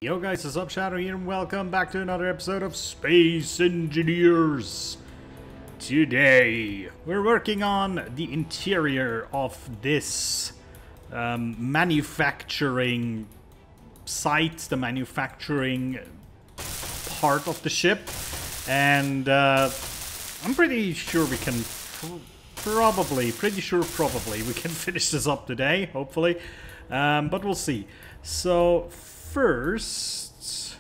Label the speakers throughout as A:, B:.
A: Yo guys, what's up? Shadow here and welcome back to another episode of Space Engineers. Today, we're working on the interior of this manufacturing site, the manufacturing part of the ship. And I'm pretty sure we can probably we can finish this up today, hopefully. But we'll see. So First,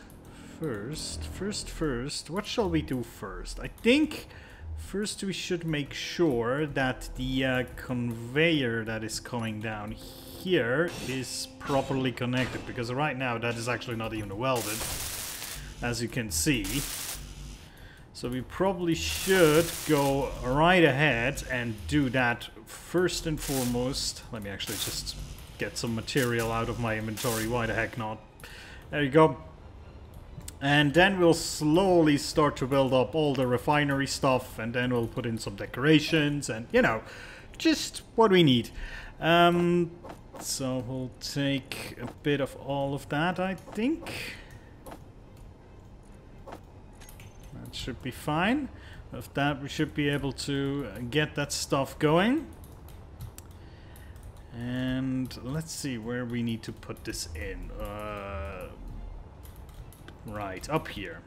A: what shall we do first? I think first we should make sure that the conveyor that is coming down here is properly connected, because right now that is actually not even welded, as you can see. So we probably should go right ahead and do that first and foremost. Let me actually just get some material out of my inventory. Why the heck not? There you go. And then we'll slowly start to build up all the refinery stuff, and then we'll put in some decorations and, you know, just what we need. So we'll take a bit of all of that, I think. That should be fine. With that, we should be able to get that stuff going. And let's see where we need to put this in. Right, up here.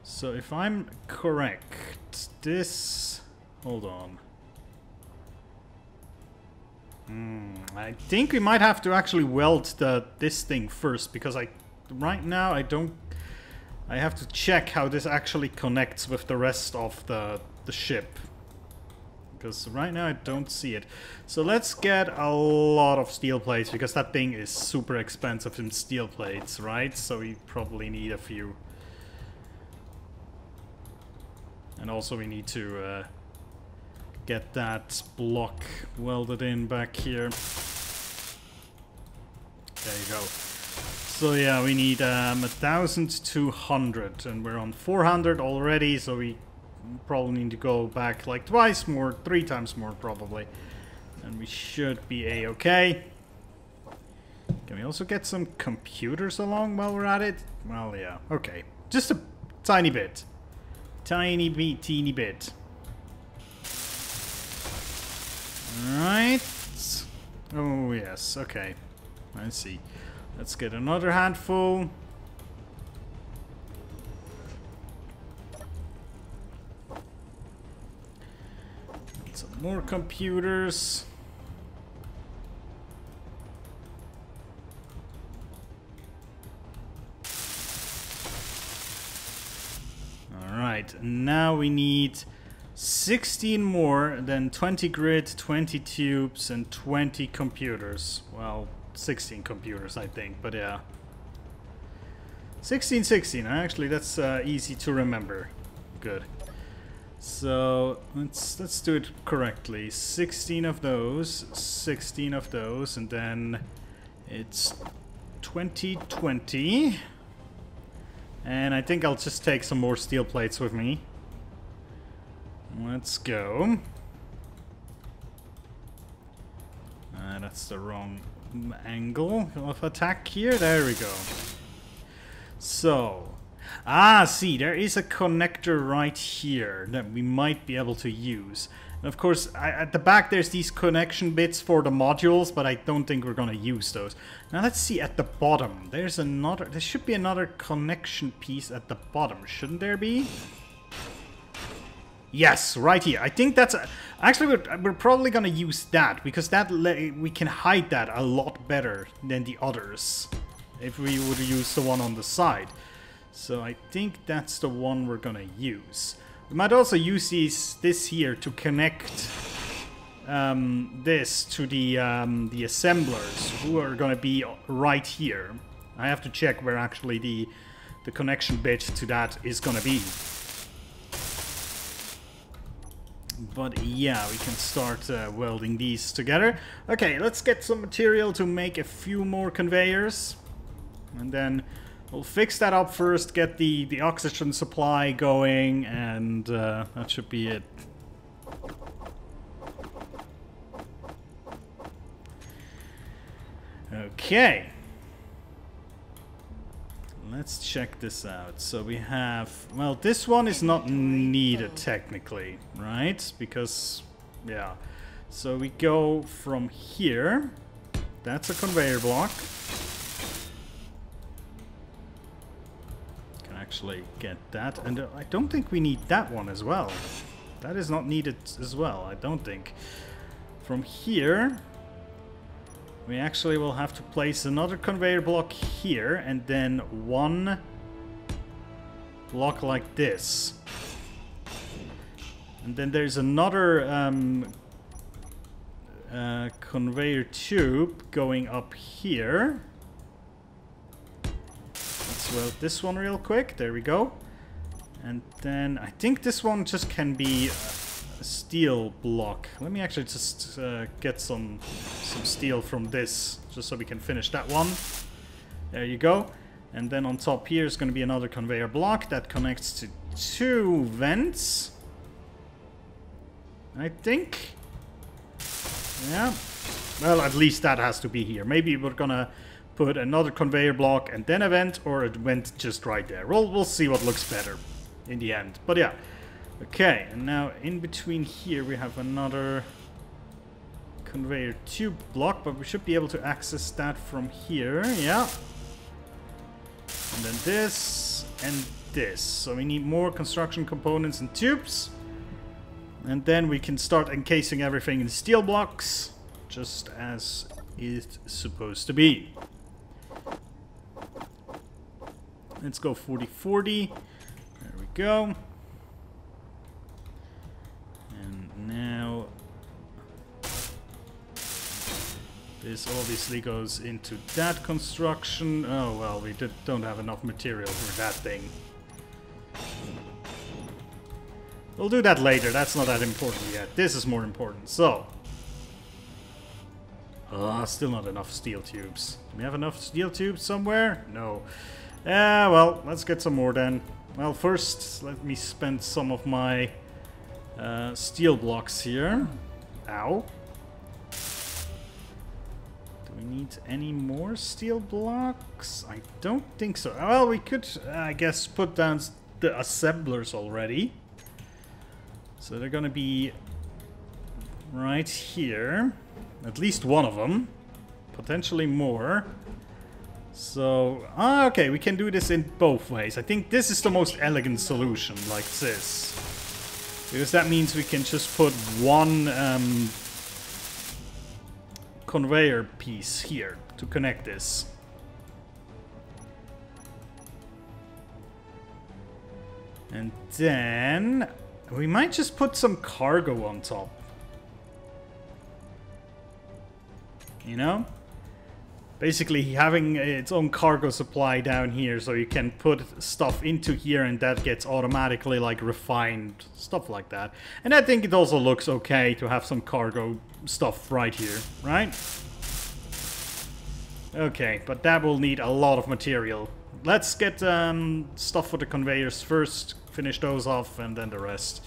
A: So if I'm correct, this... Hold on. I think we might have to actually weld this thing first, because right now I have to check how this actually connects with the rest of the ship. Because right now I don't see it. So let's get a lot of steel plates, because that thing is super expensive in steel plates, right? So we probably need a few. And also we need to get that block welded in back here. There you go. So yeah, we need 1,200, and we're on 400 already, so we probably need to go back like twice more, 3 times more probably, and we should be a-okay. Can we also get some computers along while we're at it? Well, yeah, okay, just a tiny bit, teeny bit. Alright. Oh yes, okay, I see. Let's get another handful. More computers. Alright, now we need 16 more, then 20 grid, 20 tubes, and 20 computers. Well, 16 computers, I think, but yeah. 16. Actually, that's easy to remember. Good. So let's do it correctly. 16 of those, 16 of those, and then it's 20. And I think I'll just take some more steel plates with me. Let's go. That's the wrong angle of attack here. There we go. So... see, there is a connector right here that we might be able to use. And of course, at the back there's these connection bits for the modules, but I don't think we're gonna use those. Now let's see at the bottom. There should be another connection piece at the bottom, shouldn't there be? Yes, right here. I think that's... Actually, we're probably gonna use that, because we can hide that a lot better than the others if we would use the one on the side. So I think that's the one we're gonna use. We might also use this here to connect this to the assemblers, who are gonna be right here. I have to check where actually the connection bit to that is gonna be. But yeah, we can start welding these together. Okay, let's get some material to make a few more conveyors, and then we'll fix that up first, get the oxygen supply going, and that should be it. Okay. Let's check this out. So we have, well, this one is not needed technically, right? Because, yeah. So we go from here. That's a conveyor block. Can actually get that. And I don't think we need that one as well. That is not needed as well, I don't think. From here, we actually will have to place another conveyor block here and then one block like this. And then there's another conveyor tube going up here. Let's weld this one real quick. There we go. And then I think this one just can be a steel block. Let me actually just get some steel from this, just so we can finish that one. There you go. And then on top here is going to be another conveyor block that connects to 2 vents, I think. Yeah. Well, at least that has to be here. Maybe we're gonna put another conveyor block and then a vent, or a vent just right there. We'll see what looks better in the end. But yeah. Okay, and now in between here we have another conveyor tube block, but we should be able to access that from here. Yeah. And then this and this. So we need more construction components and tubes. And then we can start encasing everything in steel blocks, just as it's supposed to be. Let's go 40-40. There we go. And now this obviously goes into that construction. Oh well, we don't have enough material for that thing. We'll do that later, that's not that important yet. This is more important, so. Still not enough steel tubes. Do we have enough steel tubes somewhere? No. Well, let's get some more then. Well, first, let me spend some of my steel blocks here. Ow. Do we need any more steel blocks? I don't think so. Well, we could, I guess, put down the assemblers already. So they're gonna be right here. At least one of them. Potentially more. So, okay, we can do this in both ways. I think this is the most elegant solution, like this. Because that means we can just put one conveyor piece here to connect this. And then we might just put some cargo on top. You know? Basically having its own cargo supply down here, so you can put stuff into here and that gets automatically like refined, stuff like that. And I think it also looks okay to have some cargo stuff right here, right? Okay, but that will need a lot of material. Let's get stuff for the conveyors first, finish those off, and then the rest.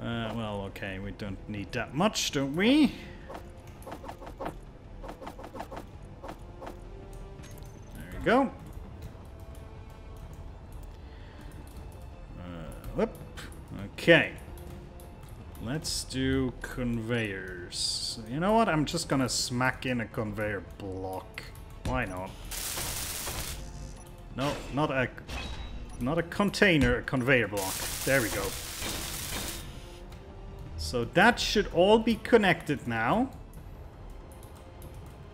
A: Well, okay, we don't need that much, don't we? There we go. Whoop. Okay. Let's do conveyors. You know what? I'm just gonna smack in a conveyor block. Why not? No, not a container, a conveyor block. There we go. So that should all be connected now.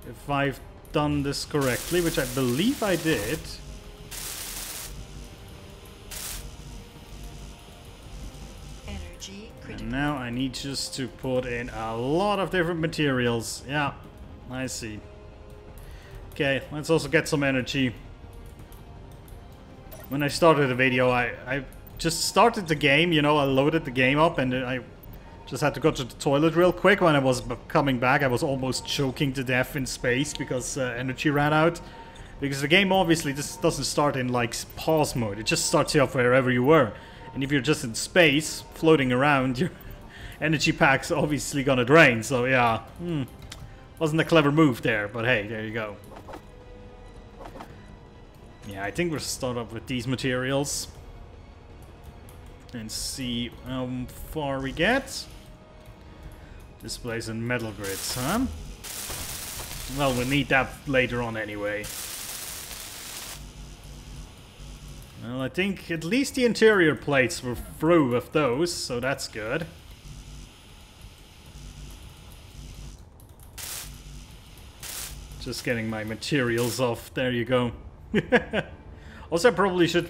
A: If I've done this correctly, which I believe I did. And now I need just to put in a lot of different materials. Yeah, I see. Okay, let's also get some energy. When I started the video, I just started the game, you know, I loaded the game up and I just had to go to the toilet real quick. When I was coming back, I was almost choking to death in space because energy ran out. Because the game obviously just doesn't start in like pause mode, it just starts you off wherever you were. And if you're just in space, floating around, your energy pack's obviously gonna drain, so yeah. Wasn't a clever move there, but hey, there you go. Yeah, I think we'll start off with these materials. And see how far we get. Displays and metal grids, huh? Well, we'll need that later on anyway. Well, I think at least the interior plates were through with those, so that's good. Just getting my materials off. There you go. Also, I probably should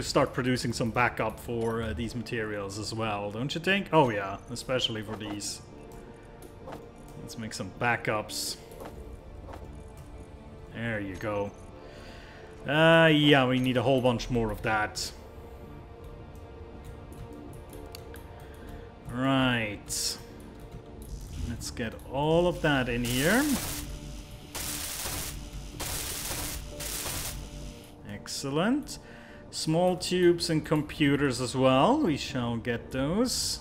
A: start producing some backup for these materials as well, don't you think? Oh yeah, especially for these. Let's make some backups. There you go. Yeah, we need a whole bunch more of that. Right. Let's get all of that in here. Excellent. Small tubes and computers as well. We shall get those.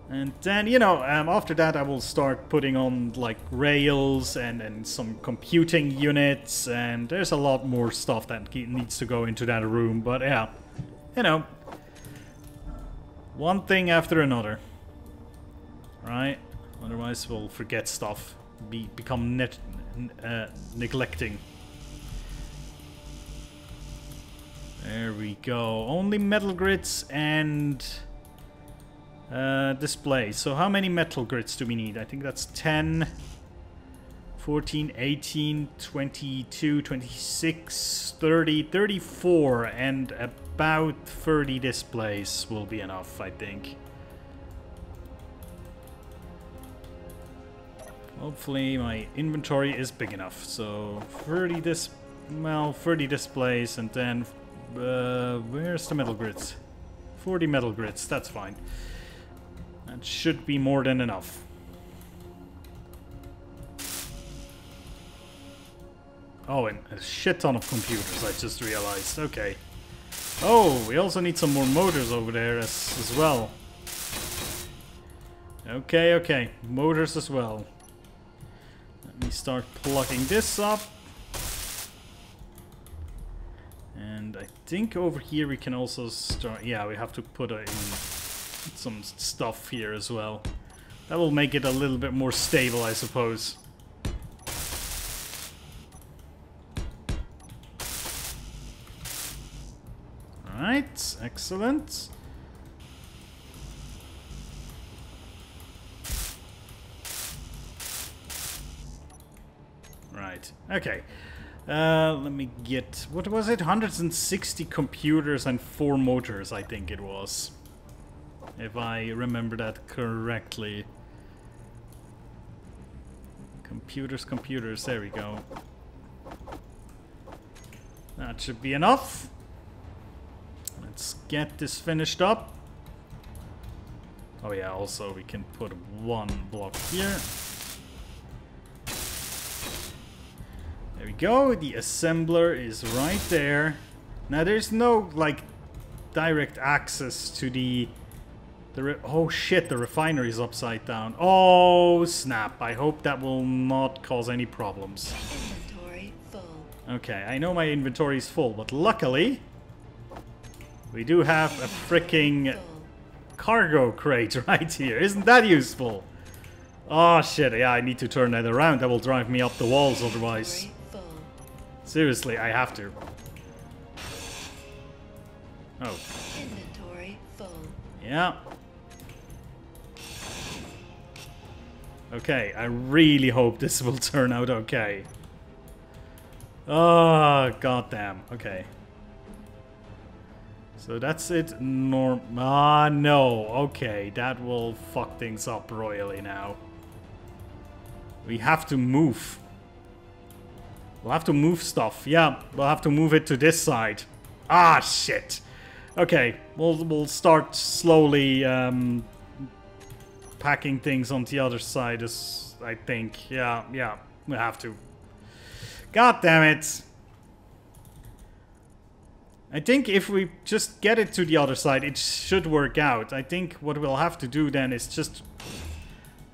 A: And then, you know, after that I will start putting on, like, rails and some computing units. And there's a lot more stuff that needs to go into that room. But, yeah, you know, one thing after another. Right? Otherwise we'll forget stuff. Become neglecting. There we go. Only metal grids and display. So how many metal grids do we need? I think that's 10, 14, 18, 22, 26, 30, 34, and about 30 displays will be enough, I think. Hopefully my inventory is big enough. So 30 displays, and then where's the metal grids? 40 metal grids, that's fine. That should be more than enough. Oh, and a shit ton of computers, I just realized. Okay. Oh, we also need some more motors over there as well. Okay, okay. Motors as well. Let me start plugging this up. And I think over here we can also start... Yeah, we have to put in some stuff here as well. That will make it a little bit more stable, I suppose. Alright, excellent. Right, okay. Let me get... What was it? 160 computers and 4 motors, I think it was. If I remember that correctly. Computers, computers, there we go. That should be enough. Let's get this finished up. Oh yeah, also we can put one block here. There we go, the assembler is right there. Now there's no, like, direct access to the oh shit, the refinery is upside down. Oh snap, I hope that will not cause any problems.
B: Inventory full.
A: Okay, I know my inventory is full, but luckily we do have a freaking cargo crate right here. Isn't that useful? Oh shit, yeah, I need to turn that around. That will drive me up the walls otherwise. Seriously, I have to. Oh.
B: Inventory full.
A: Yeah. Okay, I really hope this will turn out okay. Oh, goddamn. Okay. So that's it. Ah, no. Okay, that will fuck things up royally now. We have to move. We'll have to move stuff. Yeah, we'll have to move it to this side. Ah, shit. Okay, we'll start slowly packing things on the other side, as I think. Yeah, we have to. God damn it. I think if we just get it to the other side, it should work out. I think what we'll have to do then is just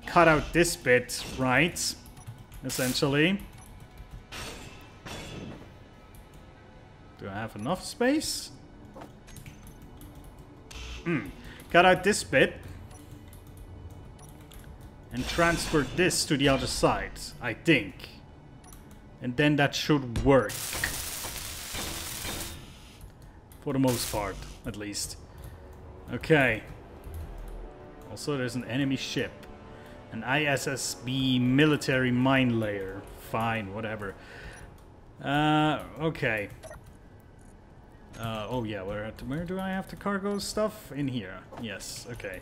A: cut out this bit, right? Essentially. Do I have enough space? Cut out this bit. And transfer this to the other side, I think. And then that should work. For the most part, at least. Okay. Also, there's an enemy ship. An ISSB military mine layer. Fine, whatever. Okay. Oh yeah, where do I have the cargo stuff? In here. Yes, okay.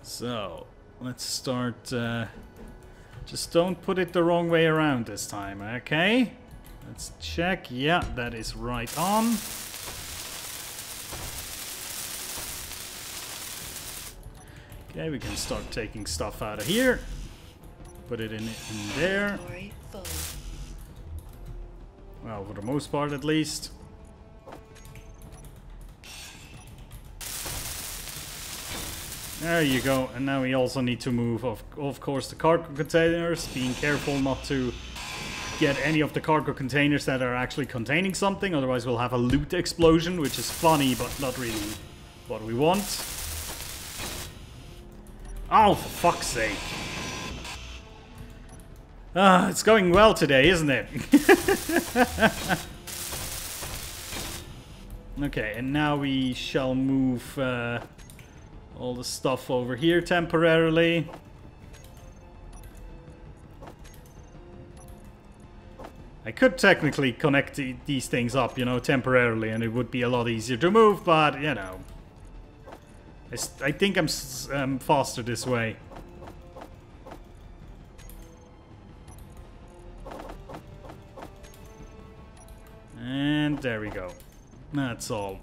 A: So, let's start... just don't put it the wrong way around this time, okay? Let's check. Yeah, that is right on. Okay, we can start taking stuff out of here. Put it in there.
B: Inventory full.
A: Well, for the most part at least. There you go. And now we also need to move, of course, the cargo containers. Being careful not to get any of the cargo containers that are actually containing something. Otherwise we'll have a loot explosion, which is funny, but not really what we want. Oh, for fuck's sake. It's going well today, isn't it? Okay, and now we shall move all the stuff over here temporarily. I could technically connect these things up, you know, temporarily, and it would be a lot easier to move, but, you know. I think I'm faster this way. And there we go. That's all.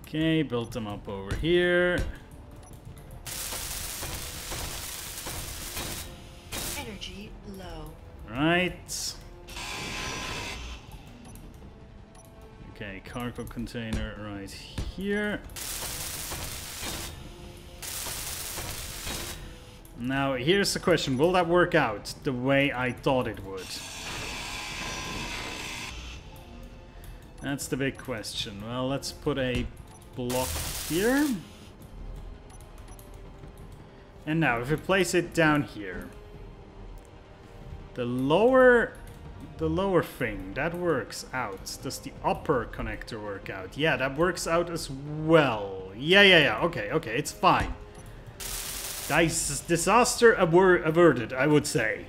A: Okay, built them up over here.
B: Energy low.
A: Right. Okay, cargo container right here. Now, here's the question. Will that work out the way I thought it would? That's the big question. Well, let's put a block here. And now, if we place it down here, the lower thing, that works out. Does the upper connector work out? Yeah, that works out as well. Yeah. Okay, it's fine. Disaster averted, I would say.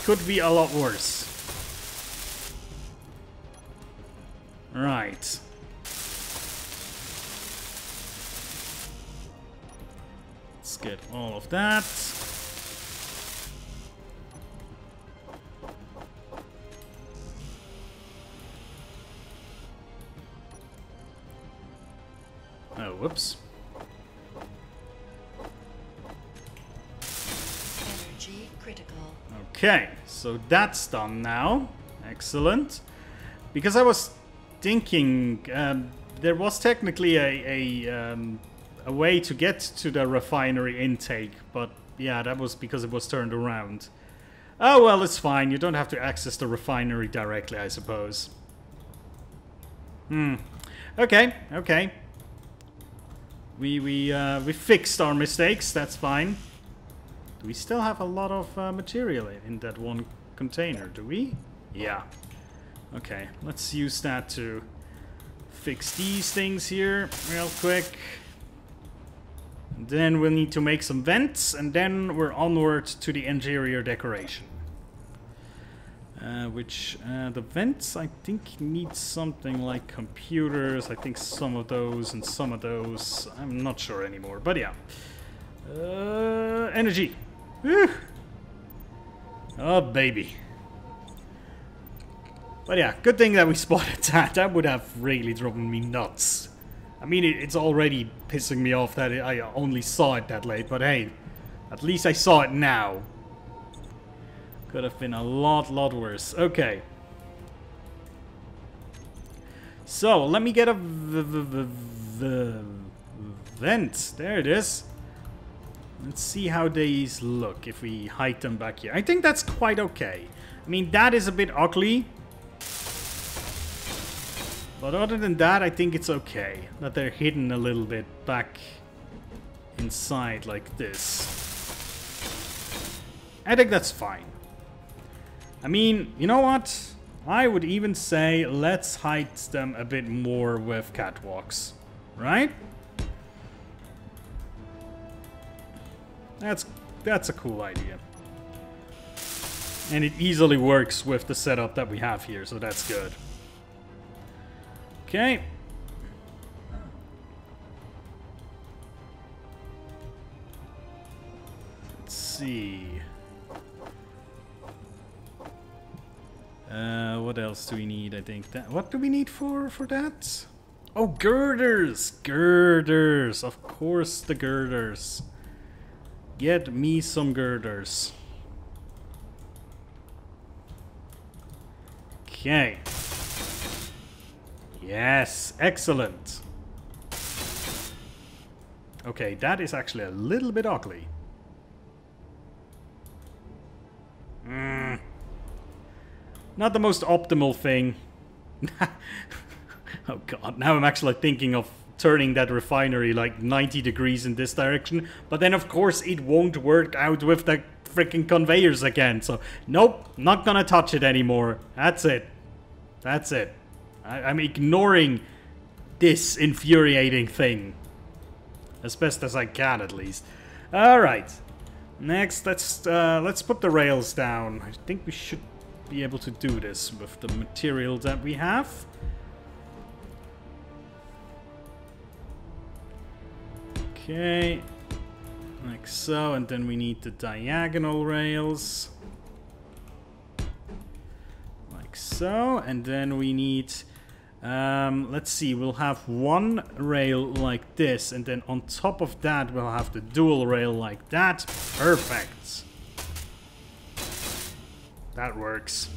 A: Could be a lot worse. Right. Let's get all of that. Oh, whoops.
B: Energy critical.
A: Okay, so that's done now. Excellent. Because I was thinking there was technically a way to get to the refinery intake, but yeah, that was because it was turned around. Oh well, it's fine. You don't have to access the refinery directly, I suppose. Okay. We fixed our mistakes. That's fine. Do we still have a lot of material in that one container? Do we? Yeah. Okay, let's use that to fix these things here real quick. And then we'll need to make some vents, and then we're onward to the interior decoration. The vents, I think, need something like computers. I think some of those and some of those. I'm not sure anymore, but yeah. Energy. Whew. Oh, baby. But yeah, good thing that we spotted that. That would have really driven me nuts. I mean, it's already pissing me off that I only saw it that late, but hey, at least I saw it now. Could have been a lot worse. Okay. So, let me get a vent. There it is. Let's see how these look if we hide them back here. I think that's quite okay. I mean, that is a bit ugly. But other than that, I think it's okay that they're hidden a little bit back inside like this. I think that's fine. I mean, you know what? I would even say let's hide them a bit more with catwalks, right? That's a cool idea. And it easily works with the setup that we have here, so that's good. Okay. Let's see. What else do we need? I think that. What do we need for that? Oh, girders! Girders! Of course, the girders. Get me some girders. Okay. Yes, excellent. Okay, that is actually a little bit ugly. Not the most optimal thing. Oh god, now I'm actually thinking of turning that refinery like 90 degrees in this direction. But then of course it won't work out with the freaking conveyors again. So nope, not gonna touch it anymore. That's it. That's it. I'm ignoring this infuriating thing. As best as I can, at least. Alright. Next, let's put the rails down. I think we should be able to do this with the material that we have. Okay. Like so, and then we need the diagonal rails. Like so, and then we need... let's see, we'll have one rail like this, and then on top of that we'll have the dual rail like that. Perfect. That works.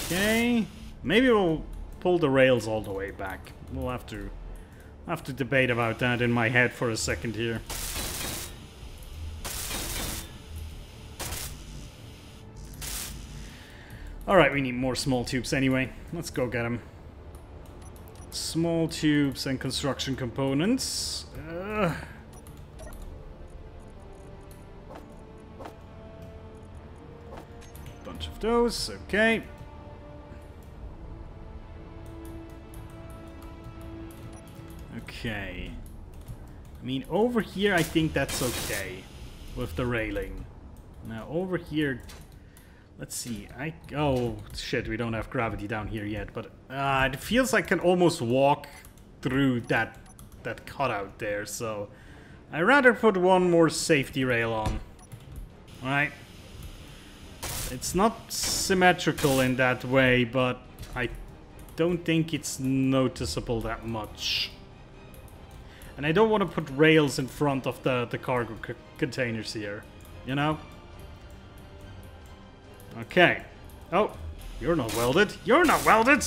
A: Okay, maybe we'll pull the rails all the way back. We'll have to debate about that in my head for a second here. Alright, we need more small tubes anyway. Let's go get them. Small tubes and construction components. Bunch of those, okay. Okay. I mean, over here I think that's okay with the railing. Now over here... Let's see, oh shit, we don't have gravity down here yet, but it feels like I can almost walk through that cutout there, so I'd rather put one more safety rail on. Alright. It's not symmetrical in that way, but I don't think it's noticeable that much. And I don't want to put rails in front of the cargo containers here, you know? Okay. Oh, you're not welded. You're not welded!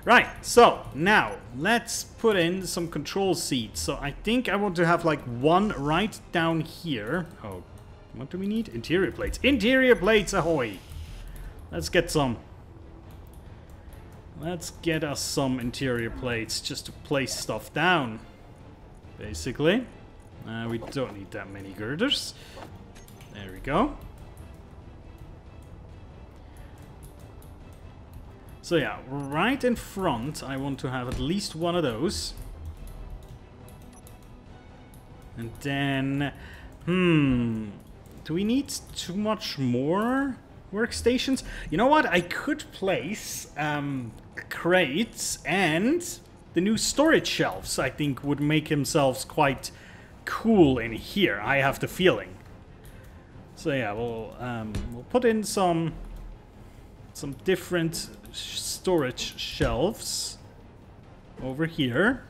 A: Right, so now let's put in some control seats. So I think I want to have like one right down here. Oh, what do we need? Interior plates. Interior plates, ahoy! Let's get some. Let's get us some interior plates just to place stuff down. Basically. We don't need that many girders. There we go. So yeah, right in front I want to have at least one of those. And then... do we need too much more workstations? You know what? I could place crates, and the new storage shelves I think would make themselves quite cool in here. I have the feeling. So yeah, we'll put in some different storage shelves over here.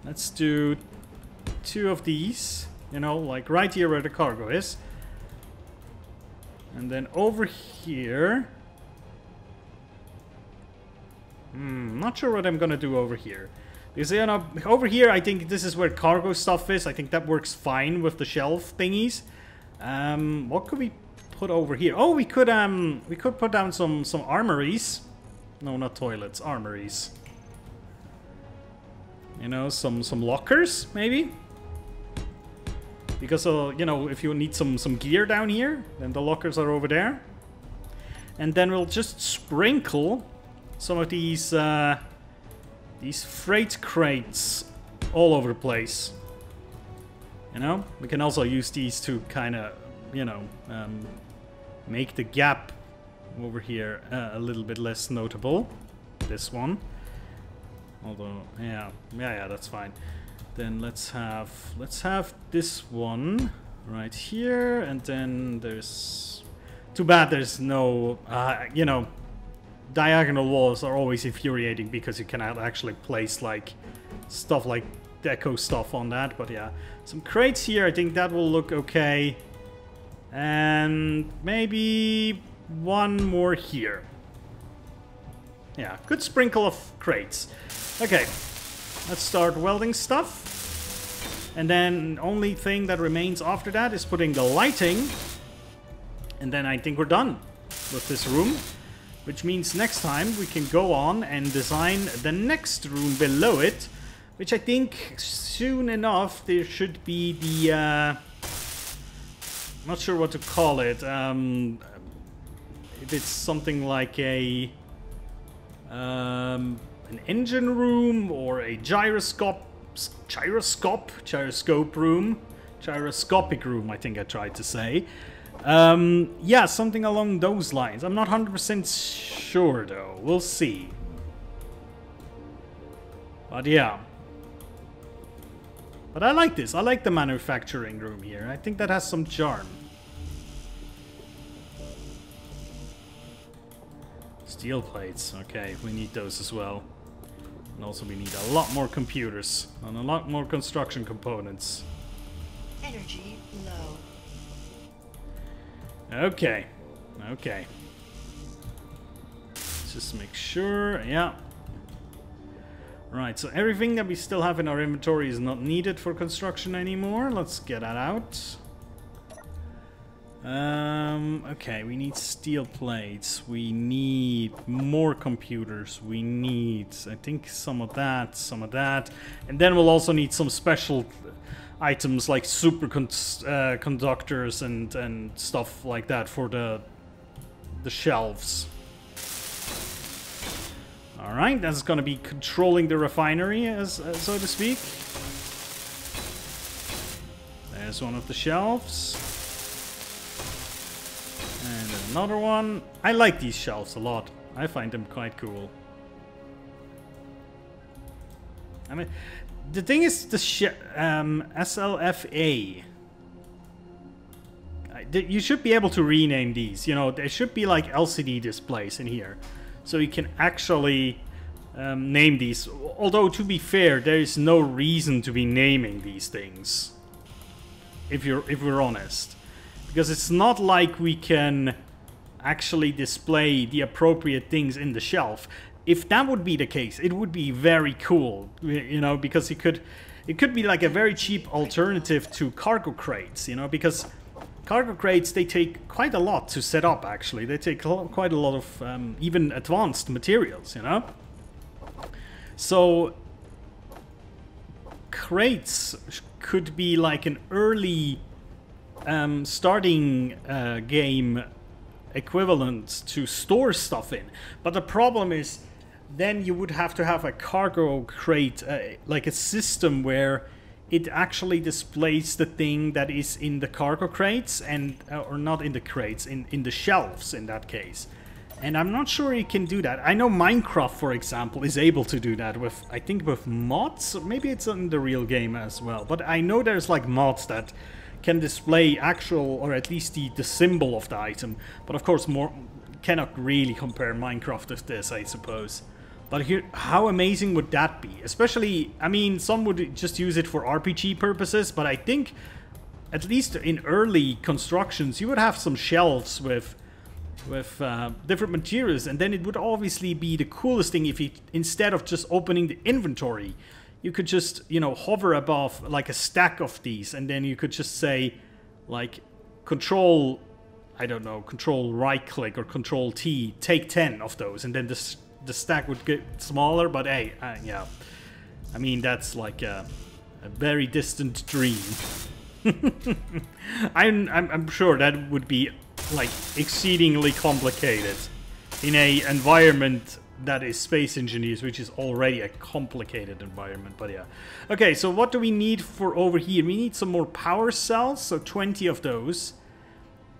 A: Let's do 2 of these, you know, like right here where the cargo is. And then over here Not sure what I'm gonna do over here. Because, you know, over here I think this is where cargo stuff is. I think that works fine with the shelf thingies. What could we put over here? Oh, we could put down some armories. No, not toilets, armories. You know, some lockers, maybe? Because, you know, if you need some gear down here, then the lockers are over there. And then we'll just sprinkle some of these freight crates all over the place. You know, we can also use these to kind of, you know, make the gap over here a little bit less notable. This one. Although, yeah, that's fine. Then let's have this one right here, and then there's. Too bad there's no, you know, diagonal walls are always infuriating because you cannot actually place like stuff like deco stuff on that. But yeah, some crates here. I think that will look okay, and maybe one more here. Yeah, good sprinkle of crates. Okay, let's start welding stuff. And then only thing that remains after that is putting the lighting. And then I think we're done with this room. Which means next time we can go on and design the next room below it. Which I think soon enough there should be the... I'm not sure what to call it. If it's something like a... an engine room or a gyroscope room. Gyroscopic room, I think I tried to say. Yeah, something along those lines. I'm not 100% sure though. We'll see. But yeah. But I like this. I like the manufacturing room here. I think that has some charm. Steel plates. Okay, we need those as well. And also we need a lot more computers and a lot more construction components.
B: Energy low.
A: Okay. Okay. Let's just make sure. Yeah. Right, so everything that we still have in our inventory is not needed for construction anymore. Let's get that out. Okay, we need steel plates. We need more computers. We need, I think, some of that. And then we'll also need some special items like superconductors and stuff like that for the shelves. All right, that's going to be controlling the refinery, so to speak. There's one of the shelves. And another one. I like these shelves a lot. I find them quite cool. I mean, the thing is, the SLFA. You should be able to rename these. You know, there should be like LCD displays in here, so you can actually name these. Although, to be fair, there is no reason to be naming these things. If we're honest, because it's not like we can actually display the appropriate things in the shelf. If that would be the case, it would be very cool, you know, because it could be like a very cheap alternative to cargo crates, you know, because cargo crates, they take quite a lot to set up, actually. They take quite a lot of even advanced materials, you know. So crates could be like an early starting game equivalent to store stuff in. But the problem is, then you would have to have a cargo crate, like a system where it actually displays the thing that is in the cargo crates, and or not in the crates, in the shelves in that case. And I'm not sure you can do that. I know Minecraft, for example, is able to do that with, I think, with mods. Maybe it's in the real game as well. But I know there's like mods that can display actual, or at least the symbol of the item. But of course, cannot really compare Minecraft with this, I suppose. But here, how amazing would that be? Especially, I mean, some would just use it for RPG purposes, but I think, at least in early constructions, you would have some shelves with different materials, and then it would obviously be the coolest thing if you, instead of just opening the inventory, you could just, you know, hover above like a stack of these, and then you could just say, like, control, I don't know, control right click or control T, take 10 of those, and then the stack would get smaller. But hey, yeah, I mean, that's like a very distant dream. I'm sure that would be like exceedingly complicated in a environment that is Space Engineers, which is already a complicated environment. But yeah, okay, so what do we need for over here? We need some more power cells, so 20 of those,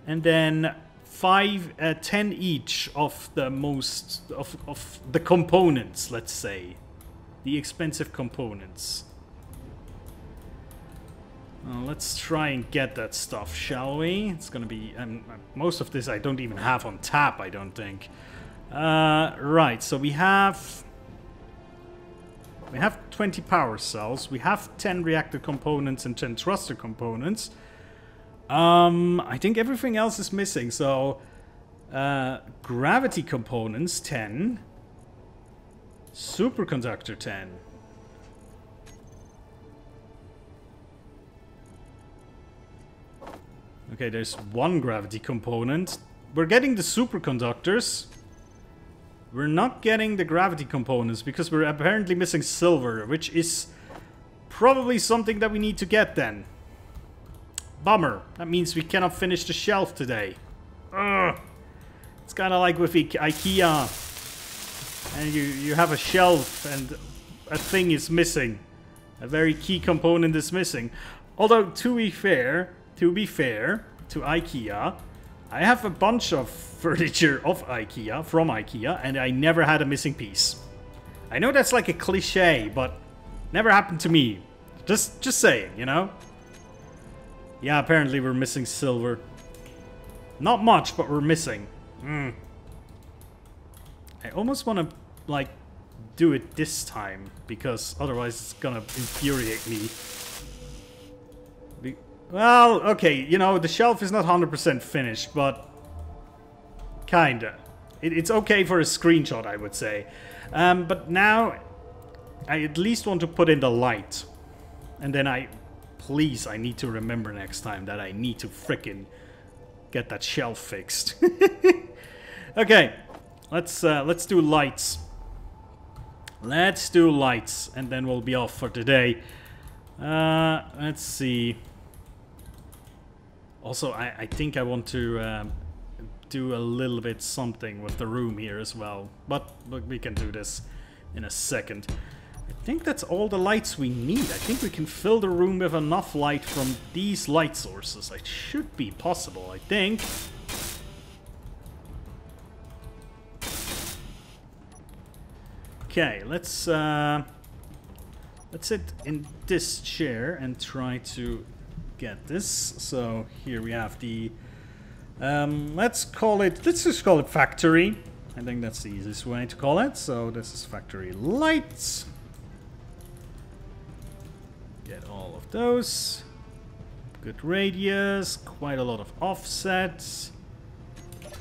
A: and then 10 each of the most of the components, let's say, the expensive components. Let's try and get that stuff, shall we? It's gonna be... most of this I don't even have on tap, I don't think. Right, so we have 20 power cells. We have 10 reactor components and 10 thruster components. I think everything else is missing, so... gravity components, 10. Superconductor, 10. Okay, there's one gravity component. We're getting the superconductors. We're not getting the gravity components because we're apparently missing silver, which is probably something that we need to get then. Bummer. That means we cannot finish the shelf today. Ugh. It's kind of like with IKEA. And you have a shelf and a thing is missing. A very key component is missing. Although, to be fair to IKEA, I have a bunch of furniture of IKEA, from IKEA, and I never had a missing piece. I know that's like a cliche, but never happened to me. Just saying, you know? Yeah, apparently we're missing silver. Not much, but we're missing. I almost want to, like, do it this time, because otherwise it's gonna infuriate me. Well, okay, you know, the shelf is not 100% finished, but kinda. It's okay for a screenshot, I would say. But now, I at least want to put in the light. And then please, I need to remember next time that I need to frickin' get that shelf fixed. Okay, let's do lights. Let's do lights, and then we'll be off for today. Let's see. Also, I think I want to do a little bit something with the room here as well. But we can do this in a second. I think that's all the lights we need. I think we can fill the room with enough light from these light sources. It should be possible, I think. Okay, let's sit in this chair and try to get this. So here we have the let's just call it factory. I think that's the easiest way to call it. So this is factory lights. Get all of those. Good radius, quite a lot of offsets.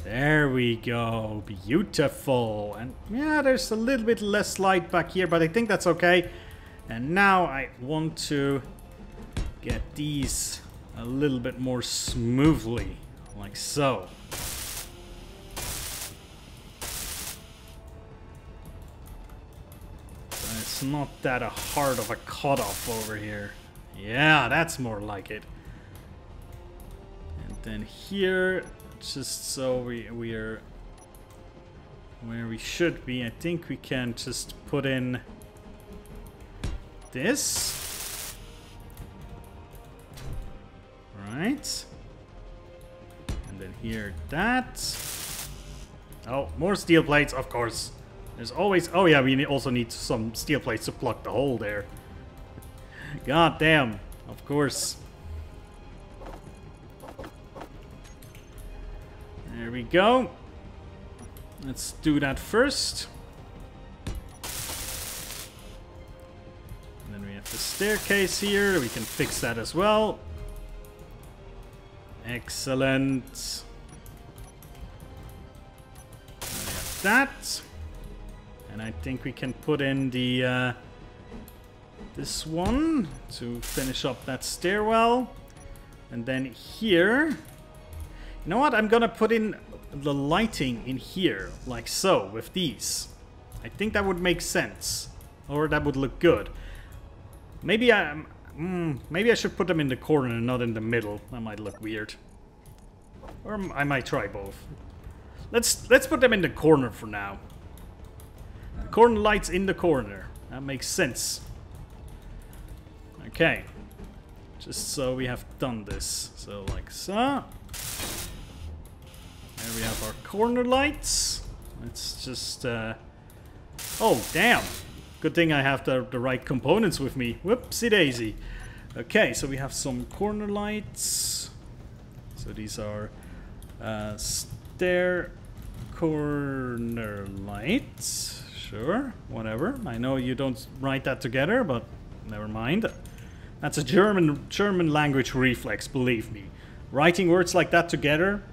A: There we go, beautiful. And yeah, there's a little bit less light back here, but I think that's okay. And now I want to get these a little bit more smoothly, like so. So it's not that hard of a cutoff over here. Yeah, that's more like it. And then here, just so we're where we should be, I think we can just put in this. Right. And then here that. Oh, more steel plates, of course. There's always... Oh yeah, we also need some steel plates to plug the hole there. God damn, of course. There we go. Let's do that first. And then we have the staircase here. We can fix that as well. that. And I think we can put in the this one to finish up that stairwell. And then here, you know what? I'm gonna put in the lighting in here, like so, with these. I think that would make sense, or that would look good. Maybe maybe I should put them in the corner and not in the middle. That might look weird. Or I might try both. Let's put them in the corner for now. The corner lights in the corner. That makes sense. Okay. Just so we have done this. So like so. There we have our corner lights. Let's just oh damn. Good thing I have the right components with me. Whoopsie daisy. Okay, so we have some corner lights. So these are stair corner lights. Sure, whatever. I know you don't write that together, but never mind. That's a German language reflex, believe me. Writing words like that together,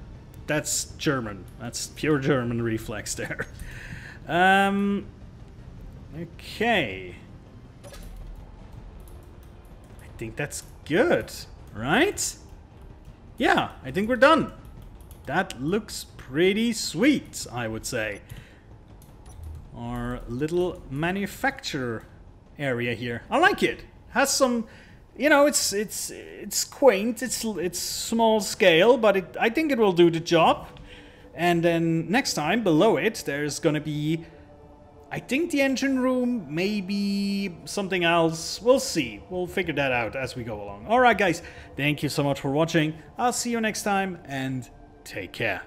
A: that's German. That's pure German reflex there. Okay. I think that's good, right? Yeah, I think we're done. That looks pretty sweet, I would say. Our little manufacturer area here. I like it. Has some, you know, it's quaint. It's small scale, but I think it will do the job. And then next time below it, there's gonna be, I think, the engine room, maybe something else. We'll see. We'll figure that out as we go along. Alright guys, thank you so much for watching. I'll see you next time and take care.